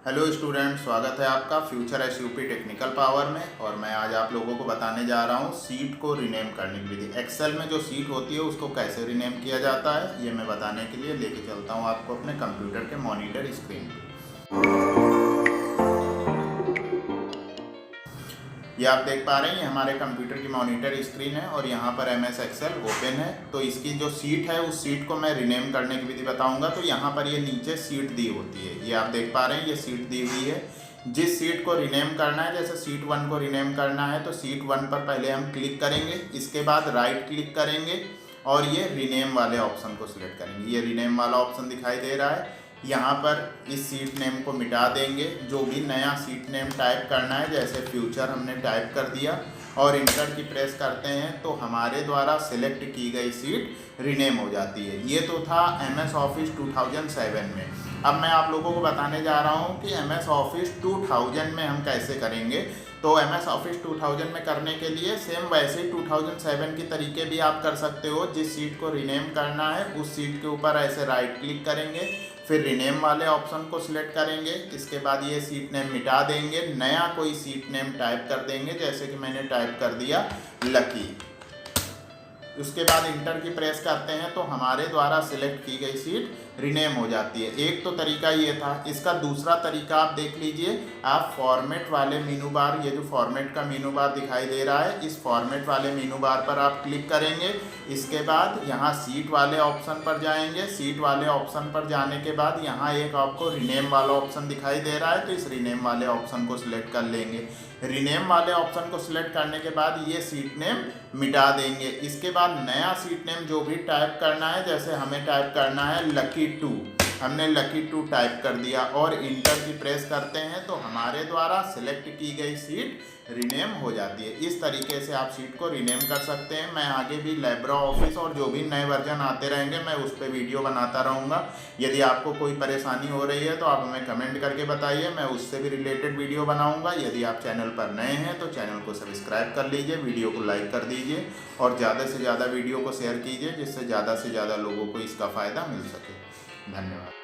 Hello student, स्वागत है आपका फ्यूचर एसयूपी टेक्निकल पावर में। और मैं आज आप लोगों को बताने जा रहा हूँ सीट को रीनेम करने की विधि। एक्सेल में जो सीट होती है उसको कैसे रीनेम किया जाता है ये मैं बताने के लिए लेके चलता हूँ आपको अपने कंप्यूटर के मॉनिटर स्क्रीन पे। ये आप देख पा रहे हैं, ये हमारे कंप्यूटर की मॉनिटर स्क्रीन है और यहाँ पर MS एक्सेल ओपन है। तो इसकी जो सीट है उस सीट को मैं रीनेम करने की विधि बताऊंगा। तो यहाँ पर ये नीचे सीट दी होती है, ये आप देख पा रहे हैं, ये सीट दी हुई है। जिस सीट को रीनेम करना है, जैसे सीट 1 को रीनेम करना है तो सीट 1 पर पहले हम क्लिक करेंगे, इसके बाद राइट क्लिक करेंगे और ये रीनेम वाले ऑप्शन को सिलेक्ट करेंगे। ये रीनेम वाला ऑप्शन दिखाई दे रहा है। यहाँ पर इस सीट नेम को मिटा देंगे। जो भी नया सीट नेम टाइप करना है, जैसे फ्यूचर हमने टाइप कर दिया और इंटर की प्रेस करते हैं तो हमारे द्वारा सिलेक्ट की गई सीट रीनेम हो जाती है। ये तो था MS ऑफिस 2007 में। अब मैं आप लोगों को बताने जा रहा हूँ कि MS ऑफिस 2000 में हम कैसे करेंगे। तो MS ऑफिस 2000 में करने के लिए सेम वैसे ही 2007 की तरीके भी आप कर सकते हो। जिस सीट को रीनेम करना है उस सीट के ऊपर ऐसे राइट क्लिक करेंगे, फिर रीनेम वाले ऑप्शन को सिलेक्ट करेंगे, इसके बाद ये सीट नेम मिटा देंगे, नया कोई सीट नेम टाइप कर देंगे, जैसे कि मैंने टाइप कर दिया लकी। उसके बाद इंटर की प्रेस करते हैं तो हमारे द्वारा सिलेक्ट की गई सीट रीनेम हो जाती है। एक तो तरीका ये था। इसका दूसरा तरीका आप देख लीजिए। आप फॉर्मेट वाले मीनू बार, ये जो फॉर्मेट का मीनू बार दिखाई दे रहा है, इस फॉर्मेट वाले मीनू बार पर आप क्लिक करेंगे। इसके बाद यहाँ सीट वाले ऑप्शन पर जाएंगे। सीट वाले ऑप्शन पर जाने के बाद यहाँ एक आपको रीनेम वाला ऑप्शन दिखाई दे रहा है, तो इस रीनेम वाले ऑप्शन को सिलेक्ट कर लेंगे। रीनेम वाले ऑप्शन को सिलेक्ट करने के बाद ये सीट नेम मिटा देंगे। इसके बाद नया सीट नेम जो भी टाइप करना है, जैसे हमें टाइप करना है लकी 2, हमने लकी 2 टाइप कर दिया और इंटर की प्रेस करते हैं तो हमारे द्वारा सिलेक्ट की गई सीट रीनेम हो जाती है। इस तरीके से आप सीट को रीनेम कर सकते हैं। मैं आगे भी लाइब्रा ऑफिस और जो भी नए वर्जन आते रहेंगे मैं उस पर वीडियो बनाता रहूँगा। यदि आपको कोई परेशानी हो रही है तो आप हमें कमेंट करके बताइए, मैं उससे भी रिलेटेड वीडियो बनाऊँगा। यदि आप चैनल पर नए हैं तो चैनल को सब्सक्राइब कर लीजिए, वीडियो को लाइक कर दीजिए और ज़्यादा से ज़्यादा वीडियो को शेयर कीजिए, जिससे ज़्यादा से ज़्यादा लोगों को इसका फ़ायदा मिल सके। धन्यवाद।